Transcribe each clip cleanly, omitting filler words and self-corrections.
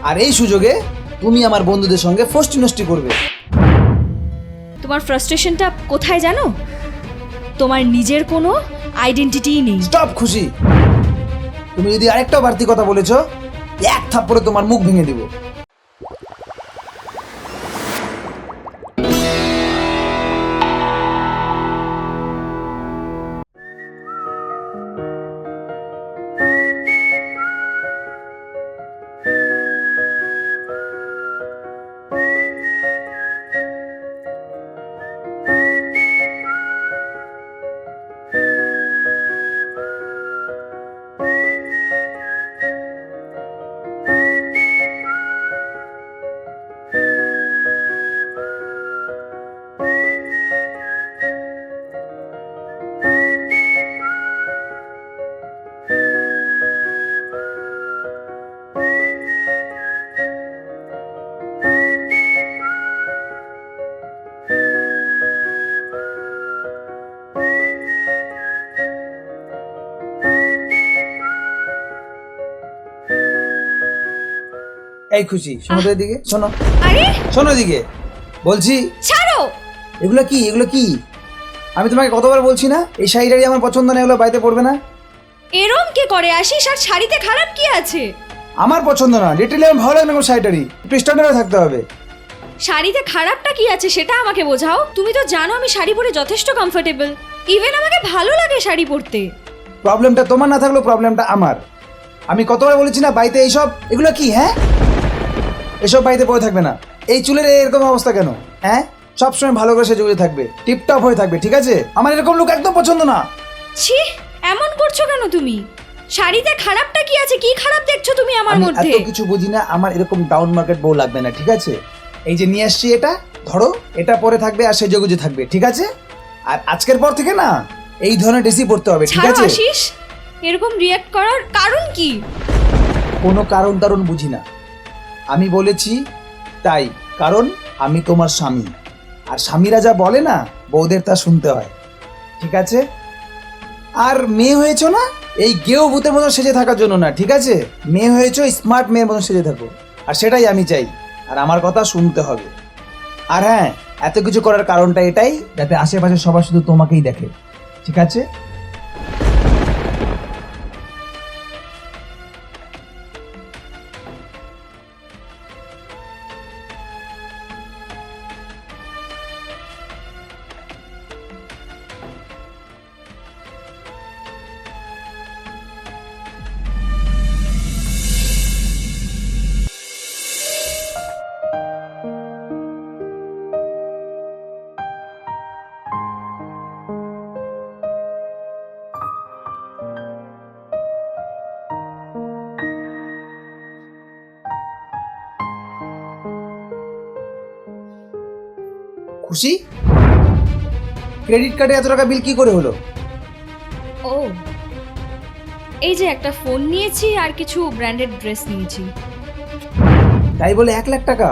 আর এই সুযোগে তুমি আমার বন্ধুদের সঙ্গে ফষ্টি নষ্টি করবে। তোমার ফ্রাস্ট্রেশনটা কোথায় জানো? তোমার নিজের কোনো আইডেন্টিটিই নেই। স্টপ খুশি, তুমি যদি আরেকটাও বাড়তি কথা বলেছো এক থাপ্পড়ে তোমার মুখ ভেঙে দিব। এই খুশি, শোনো তো এদিকে, শোনো। আরে শোনো এদিকে বলছি। ছাড়ো। এগুলো কি, এগুলো কি? আমি তোমাকে কতবার বলছি না এই শাড়িটাই আমার পছন্দ না, এগুলো বাড়িতে পড়বে না। এরম কে করে আসিস? আর শাড়িতে খারাপ কি আছে? আমার পছন্দ না, ডিটেলে আমার ভালো লাগে না কোনো শাড়িটারই, একটু স্ট্যান্ডার্ডে থাকতে হবে। শাড়িতে খারাপটা কি আছে সেটা আমাকে বোঝাও। তুমি তো জানো আমি শাড়ি পরে যথেষ্ট কমফোর্টেবল, ইভেন আমাকে ভালো লাগে শাড়ি পরতে। প্রবলেমটা তোমার না থাকলেও প্রবলেমটা আমার। আমি কতবার বলেছি না বাড়িতে এইসব, এগুলো কি? হ্যাঁ, এসব বাড়িতে পড়ে থাকবে না। এই চুলের এরকম অবস্থা কেন? হ্যাঁ, সবসময় ভালো করে সেজে থাকবে, টিপটপ হয়ে থাকবে, ঠিক আছে? আমার এরকম লোক একদম পছন্দ না। ছি, এমন করছো কেন তুমি? শাড়িতে খারাপটা কি আছে? কি খারাপ দেখছো তুমি আমার আমি মধ্যে? এত কিছু বুঝি না, আমার এরকম ডাউন মার্কেট বউ লাগবে না, ঠিক আছে? এই যে নিয়ে আসছি এটা ধরো, এটা পরে থাকবে আর সেজে গুজে থাকবে, ঠিক আছে? আর আজকের পর থেকে না এই ধরনের ড্রেসই পরতে হবে, ঠিক ছাড়ো আছে? আশিস, এরকম রিয়্যাক্ট করার কারণ কি? কোনো কারণ টারণ বুঝি না, আমি বলেছি তাই। কারণ আমি তোমার স্বামী, আর স্বামীরা যা বলে না বউদের তা শুনতে হয়, ঠিক আছে? আর মেয়ে হয়েছো না এই গেও ভূতের মতো সেজে থাকার জন্য না, ঠিক আছে? মেয়ে হয়েছো স্মার্ট মেয়ের মতো সেজে থাকো, আর সেটাই আমি চাই। আর আমার কথা শুনতে হবে। আর হ্যাঁ, এত কিছু করার কারণটা এটাই যাতে আশেপাশে সবাই শুধু তোমাকেই দেখে, ঠিক আছে? খুশি, ক্রেডিট কার্ডে এত টাকা বিল কি করে হলো? ও, এই যে একটা ফোন নিয়েছি আর কিছু ব্র্যান্ডেড ড্রেস নিয়েছি। তাই বলে 1 লাখ টাকা?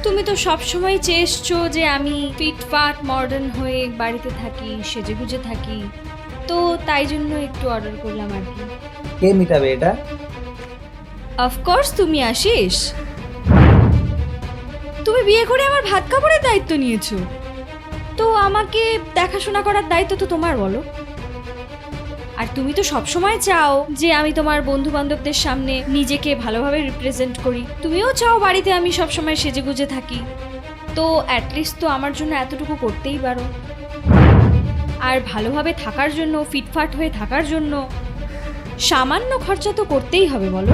তুমি তো সবসময় চেয়েছো যে আমি ফিটফাট মডার্ন হয়ে বাড়িতে থাকি, সেজেগুজে থাকি, তো তাই জন্য একটু অর্ডার করলাম আর কি। কে মিটাবে এটা? অফকোর্স তুমি আশিস। তুমি বিয়ে করে আমার ভাত কাপড়ের দায়িত্ব নিয়েছো, তো আমাকে দেখাশোনা করার দায়িত্ব তো তোমার, বলো। আর তুমি তো সবসময় চাও যে আমি তোমার বন্ধু বান্ধবদের সামনে নিজেকে ভালোভাবে রিপ্রেজেন্ট করি, তুমিও চাও বাড়িতে আমি সবসময় সেজেগুজে থাকি, তো অ্যাটলিস্ট তো আমার জন্য এতটুকু করতেই পারো। আর ভালোভাবে থাকার জন্য, ফিটফাট হয়ে থাকার জন্য সামান্য খরচা তো করতেই হবে, বলো।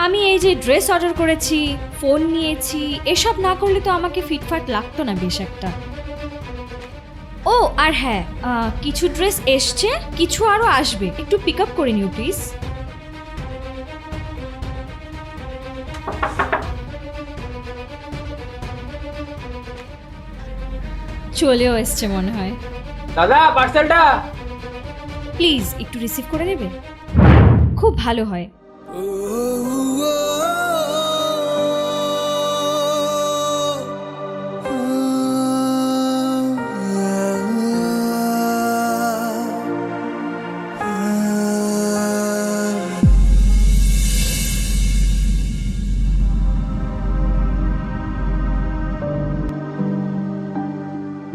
আমি এই যে ড্রেস অর্ডার করেছি, ফোন নিয়েছি, এসব না করলে তো আমাকে ফিটফাট লাগতো না বেশ একটা। ও আর হ্যাঁ, কিছু ড্রেস এসছে, কিছু আরো আসবে, একটু পিক আপ করে নিও প্লিজ। চলেও এসছে মনে হয়। দাদা পার্সেলটা। প্লিজ একটু রিসিভ করে নেবে, খুব ভালো হয়।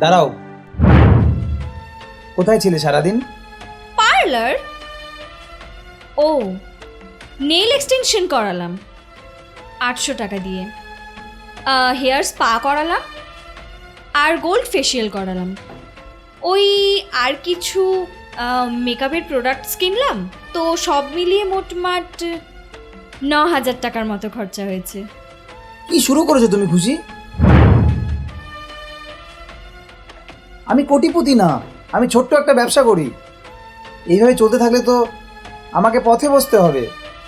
দাঁড়াও, কোথায় ছিলে সারাদিন? পার্লার? ও, নেল এক্সটেনশন করালাম 800 টাকা দিয়ে, হেয়ার স্পা করালাম, আর গোল্ড ফেসিয়াল করালাম। ওই আর কিছু মেকআপের প্রোডাক্টস কিনলাম, তো সব মিলিয়ে মোটমাট 9,000 টাকার মতো খরচা হয়েছে। কি শুরু করেছো তুমি খুশি? আমি কোটিপতি না, আমি ছোট্ট একটা ব্যবসা করি। এইভাবে চলতে থাকলে তো আমাকে পথে বসতে হবে।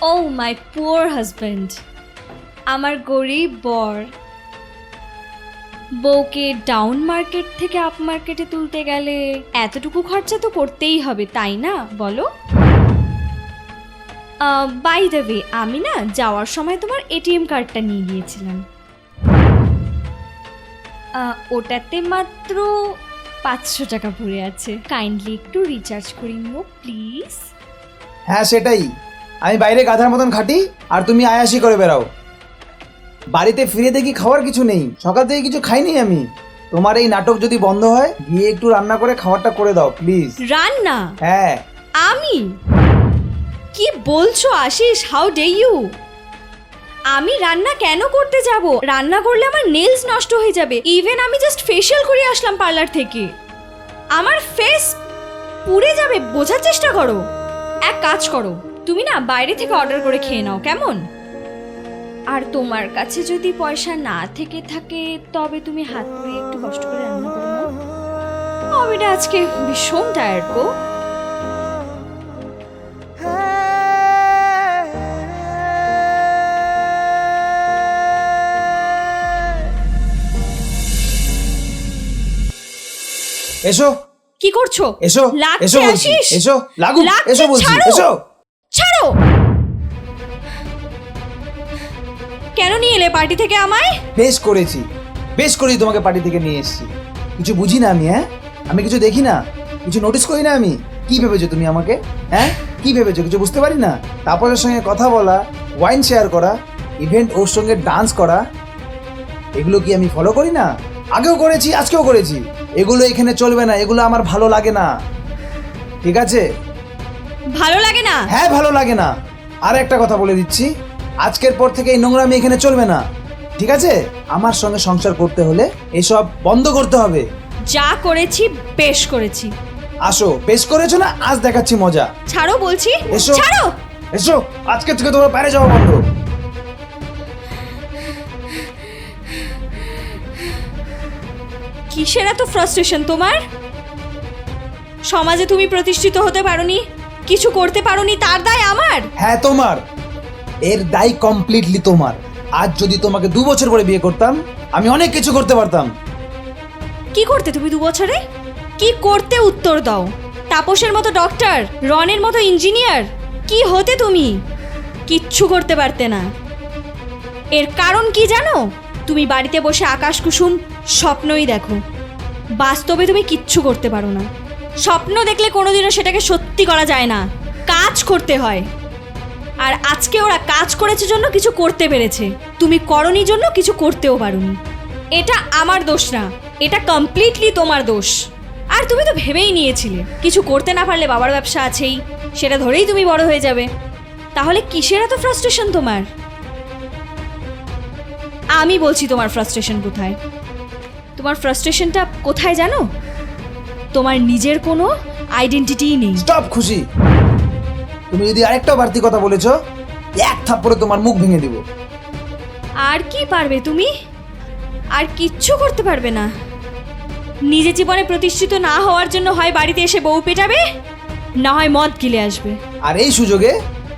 ও মাই পুয়ার হাজব্যান্ড, আমার গরিব বর। বউকে ডাউন মার্কেট থেকে আপ মার্কেটে তুলতে গেলে এতটুকু খরচা তো করতেই হবে, তাই না বলো? বাই দ্য ওয়ে, আমি না যাওয়ার সময় তোমার এটিএম কার্ডটা নিয়ে গিয়েছিলাম। ওটাতে মাত্র 500 টাকা পড়ে আছে, কাইন্ডলি একটু রিচার্জ করে নিও প্লিজ। হ্যাঁ সেটাই, আমি বাইরে গাধার মতন খাটি আর তুমি আয়াসি করে বেরাও। বাড়িতে ফিরে দেখি খাওয়ার কিছু নেই, সকাল থেকে কিছু খাইনি আমি। তোমার এই নাটক যদি বন্ধ হয়, গিয়ে একটু রান্না করে খাবারটা করে দাও প্লিজ। রান্না? হ্যাঁ। আমি? কি বলছো আশিস, হাউ ডে ইউ? আমি রান্না কেন করতে যাব? রান্না করলে আমার নেলস নষ্ট হয়ে যাবে। ইভেন আমি জাস্ট ফেশিয়াল করে আসলাম পার্লার থেকে, আমার ফেস পুড়ে যাবে, বোঝার চেষ্টা করো। এক কাজ করো, তুমি না বাইরে থেকে অর্ডার করে খেয়ে নাও, কেমন? আর তোমার কাছে যদি পয়সা না থেকে থাকে, তবে তুমি হাত পুড়িয়ে একটু কষ্ট করে রান্না করে নাও। আমিটা আজকে ভীষণ টায়ার্ড গো। এসো। কি করছো? এসো, লাগছে এসো বলছি, আশিস। এসো, লাগু, লাগছে, এসো বলছি, ছাড়ো। এসো। ছাড়ো। কেন নিয়ে এলে পার্টি থেকে আমায়? বেশ করেছি, বেশ করেছি, তোমাকে পার্টি থেকে নিয়ে এসেছি। কিছু বুঝি না আমি, হ্যাঁ? আমি কিছু দেখি না, কিছু নোটিস করি না আমি? কি ভেবেছো তুমি আমাকে? হ্যাঁ, কি ভেবেছো? কিছু বুঝতে পারি না? তারপরের সঙ্গে কথা বলা, ওয়াইন শেয়ার করা, ইভেন্ট ওর সঙ্গে ডান্স করা, এগুলো কি আমি ফলো করি না? আগেও করেছি, আজকেও করেছি। এগুলো এখানে চলবে না, এগুলো আমার ভালো লাগে না, ঠিক আছে? ভালো লাগে না? হ্যাঁ, ভালো লাগে না। আর একটা কথা বলে দিচ্ছি, আজকের পর থেকে এই নোংরামি এখানে চলবে না, ঠিক আছে? আমার সঙ্গে সংসার করতে হলে এসব বন্ধ করতে হবে। যা করেছি বেশ করেছি। আসো, বেশ করেছো না? আজ দেখাচ্ছি মজা। ছাড়ো বলছি। এসো। ছাড়ো। এসো, আজকে থেকে তোমার বাইরে যাওয়া বন্ধ। কিসের এত ফ্রাস্ট্রেশন তোমার? সমাজে তুমি প্রতিষ্ঠিত হতে পারোনি, কিছু করতে পারোনি, তার দায় আমার? হ্যাঁ তোমার, এর দায় কমপ্লিটলি তোমার। আজ যদি তোমাকে 2 বছর পরে বিয়ে করতাম, আমি অনেক কিছু করতে পারতাম। কি করতে তুমি 2 বছরে? কি করতে উত্তর দাও। তাপসের মতো ডক্টর, রনের মতো ইঞ্জিনিয়ার, কি হতে তুমি? কিচ্ছু করতে পারতে না। এর কারণ কি জানো? তুমি বাড়িতে বসে আকাশ কুসুম স্বপ্নই দেখো, বাস্তবে তুমি কিচ্ছু করতে পারো না। স্বপ্ন দেখলে কোনোদিনও সেটাকে সত্যি করা যায় না, কাজ করতে হয়। আর আজকে ওরা কাজ করেছে জন্য কিছু করতে পেরেছে, তুমি করনি জন্য কিছু করতেও পারোনি। এটা আমার দোষ না, এটা কমপ্লিটলি তোমার দোষ। আর তুমি তো ভেবেই নিয়েছিলে কিছু করতে না পারলে বাবার ব্যবসা আছেই, সেটা ধরেই তুমি বড় হয়ে যাবে। তাহলে কিসের এত ফ্রাস্ট্রেশন তোমার? আমি বলছি তোমার ফ্রাস্ট্রেশন কোথায়। তোমার ফ্রাস্ট্রেশনটা কোথায় জানো? তোমার নিজের কোনো আইডেন্টিটিই নেই। স্টপ খুশি, তুমি যদি আরেকটা বাড়তি কথা বলেছো, এক থাপ্পড়ে তোমার মুখ ভেঙে দিব। আর কি পারবে তুমি? আর কিচ্ছু করতে পারবে না। নিজের জীবনে প্রতিষ্ঠিত না হওয়ার জন্য হয় বাড়িতে এসে বউ পেটাবে, না হয় মদ গিলে আসবে। আর এই সুযোগে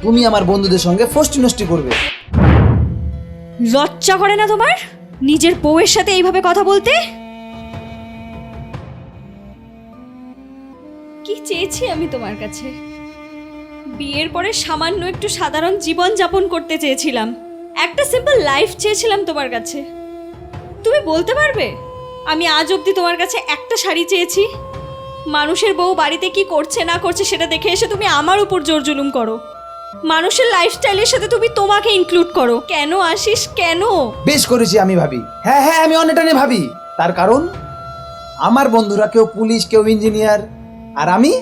তুমি আমার বন্ধুদের সঙ্গে ফষ্টি নষ্টি করবে। লজ্জা করে না তোমার নিজের বউয়ের সাথে এইভাবে কথা বলতে? কি চেয়েছি আমি তোমার কাছে? বিয়ের পরে সামান্য একটু সাধারণ জীবন যাপন করতে চেয়েছিলাম, একটা সিম্পল লাইফ চেয়েছিলাম তোমার কাছে। তুমি বলতে পারবে আমি আজ অবধি তোমার কাছে একটা শাড়ি চেয়েছি? মানুষের বউ বাড়িতে কি করছে না করছে সেটা দেখে এসে তুমি আমার উপর জোর জুলুম করো। মানুষের লাইফস্টাইলের সাথে তুমি তোমাকে ইনক্লুড করো। কেন আশিস, কেন? বেশ করেছি আমি ভাবি, হ্যাঁ হ্যাঁ, আমি অনেকটা নিয়ে ভাবি। তার কারণ আমার বন্ধুরা কেউ পুলিশ, কেউ ইঞ্জিনিয়ার, আর আমি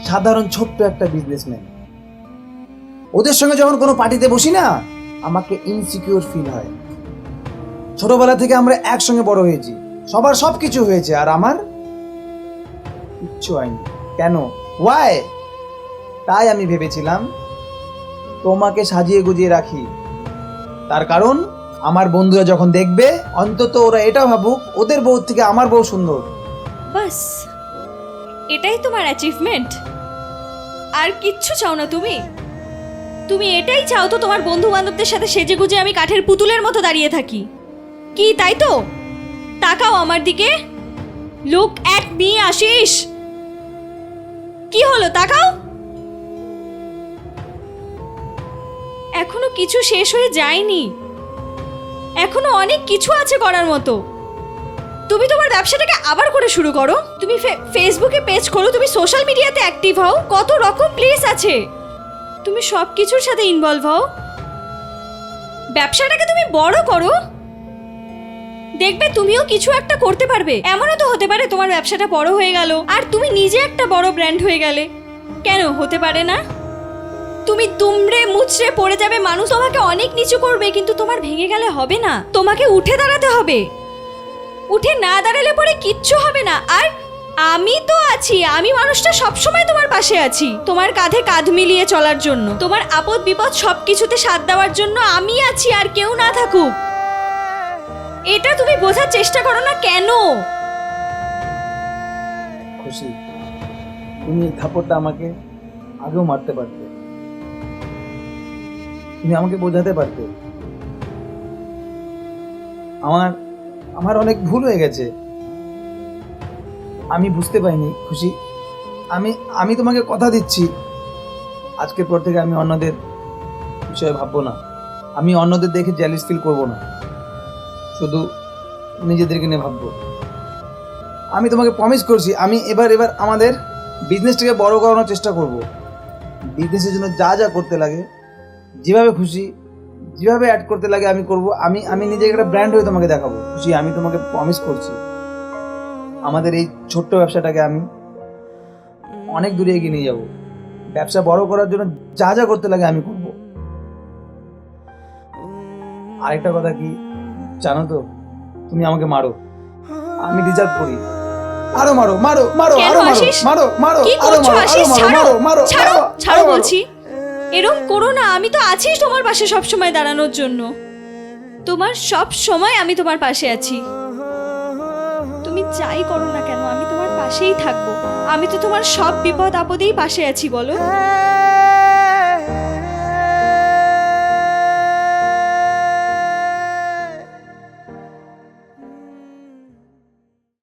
সাধারণ ছোট্ট একটা বিজনেসম্যান। ওদের সঙ্গে যখন কোনো পার্টিতে বসি না, আমাকে ইনসিকিউর ফিল হয়। ছোটবেলা থেকে আমরা একসঙ্গে বড় হয়েছি, সবার সব কিছু হয়েছে, আর আমার কিচ্ছু হয়নি। কেন? ওয়াই? তাই আমি ভেবেছিলাম তোমাকে সাজিয়ে গুজিয়ে রাখি। তার কারণ আমার বন্ধুরা যখন দেখবে, অন্তত ওরা এটা ভাবুক ওদের বউ থেকে আমার বউ সুন্দর। বাস, এটাই তোমার অ্যাচিভমেন্ট? আর কিচ্ছু চাও না তুমি? তুমি এটাই চাও তো তোমার বন্ধু বান্ধবদের সাথে সেজে গুজে আমি কাঠের পুতুলের মতো দাঁড়িয়ে থাকি? কি তাই তো? তাকাও আমার দিকে, লুক অ্যাট মি আশিস। কি হলো, তাকাও। এখনো কিছু শেষ হয়ে যায়নি, এখনো অনেক কিছু আছে করার মতো। তুমি তোমার ব্যবসাটাকে আবার করে শুরু করো, তুমি ফেসবুকে পেজ খোলো, তুমি সোশ্যাল মিডিয়াতে অ্যাক্টিভ হও, কত রকম প্লেস আছে, তুমি সব কিছুর সাথে ইনভলভ হও। ব্যবসাটাকে তুমি বড় করো, দেখবে তুমিও কিছু একটা করতে পারবে। এমনও তো হতে পারে তোমার ব্যবসাটা বড় হয়ে গেল আর তুমি নিজে একটা বড় ব্র্যান্ড হয়ে গেলে। কেন হতে পারে না? তুমি দুমড়ে মুচড়ে পড়ে যাবে, মানুষ তোমাকে অনেক নিচু করবে, কিন্তু তোমার ভেঙে গেলে হবে না, তোমাকে উঠে দাঁড়াতে হবে। উঠে না দাঁড়ালে পরে কিচ্ছু হবে না। আর আমি তো আছি, আমি মানুষটা সবসময় তোমার পাশে আছি, তোমার কাঁধে কাঁধ মিলিয়ে চলার জন্য, তোমার আপদ বিপদ সবকিছুতে সাথ দেওয়ার জন্য আমি আছি, আর কেউ না থাকুক। এটা তুমি বোঝার চেষ্টা করো না কেন? খুশি, তুমি এই থাপ্পড়টা আমাকে আগেও মারতে পারতে, তুমি আমাকে বোঝাতে পারতে। আমার অনেক ভুল হয়ে গেছে, আমি বুঝতে পারিনি। খুশি, আমি তোমাকে কথা দিচ্ছি, আজকের পর থেকে আমি অন্যদের বিষয়ে ভাববো না, আমি অন্যদের দেখে জেলাস ফিল করবো না, শুধু নিজেদেরকে নিয়ে ভাববো। আমি তোমাকে প্রমিস করছি, আমি এবার আমাদের বিজনেসটাকে বড় করানোর চেষ্টা করব। বিজনেসের জন্য যা যা করতে লাগে, যেভাবে খুশি যেভাবে অ্যাড করতে লাগে আমি করব। আমি নিজেকে একটা ব্র্যান্ড হয়ে তোমাকে দেখাবো। খুশি, আমি তোমাকে প্রমিস করছি, আমাদের এই ছোট্ট ব্যবসাটাকে আমি অনেক দূরে এগিয়ে নিয়ে যাব। ব্যবসা বড় করার জন্য যা যা করতে লাগে আমি করব। আরেকটা কথা কি জানো তো, তুমি আমাকে মারো, আমি ডিজার্ভ করি। আরো মারো, মারো মারো, কেন আরো মারো, আশিস? মারো মারো, কি আরো করছো মারো, আশিস? আরো মারো, ছাড়ো, মারো, ছাড়ো, মারো, ছাড়ো আরো মারো। বলছি। এরকম করো না, আমি তো আছি তোমার পাশে সব সময় দাঁড়ানোর জন্য, তোমার সব সময় আমি তোমার পাশে আছি। তুমি যাই করো না কেন আমি তোমার পাশেই থাকবো। আমি তো তোমার সব বিপদ আপদেই পাশে আছি, বলো।